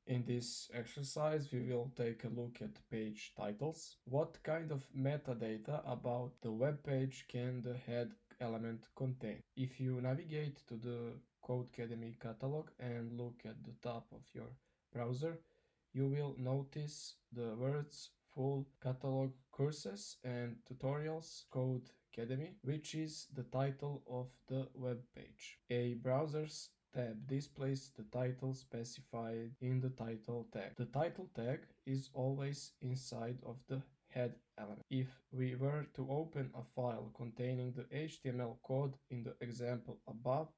In this exercise, we will take a look at page titles. What kind of metadata about the web page can the head element contain? If you navigate to the Codecademy catalog and look at the top of your browser, you will notice the words full catalog courses and tutorials Codecademy, which is the title of the web page. A browser's tab displays the title specified in the title tag. The title tag is always inside of the head element. If we were to open a file containing the HTML code in the example above,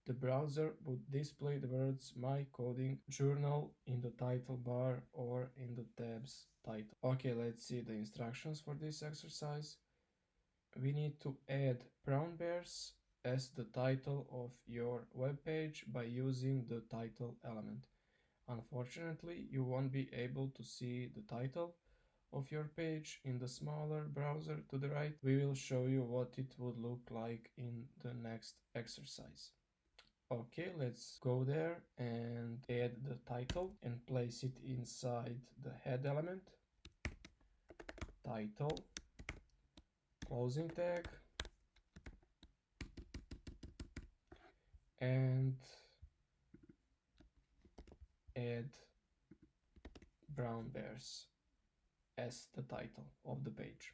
the browser would display the words My Coding Journal in the title bar or in the tab's title. Okay, let's see the instructions for this exercise. We need to add brown bears as the title of your web page by using the title element. Unfortunately, you won't be able to see the title of your page in the smaller browser to the right. We will show you what it would look like in the next exercise. Okay, let's go there and add the title and place it inside the head element. Title, closing tag, and add brown bears as the title of the page.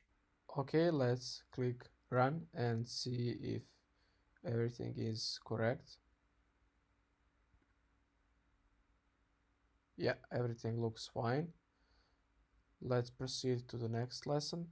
Okay, let's click run and see if everything is correct. Yeah, everything looks fine. Let's proceed to the next lesson.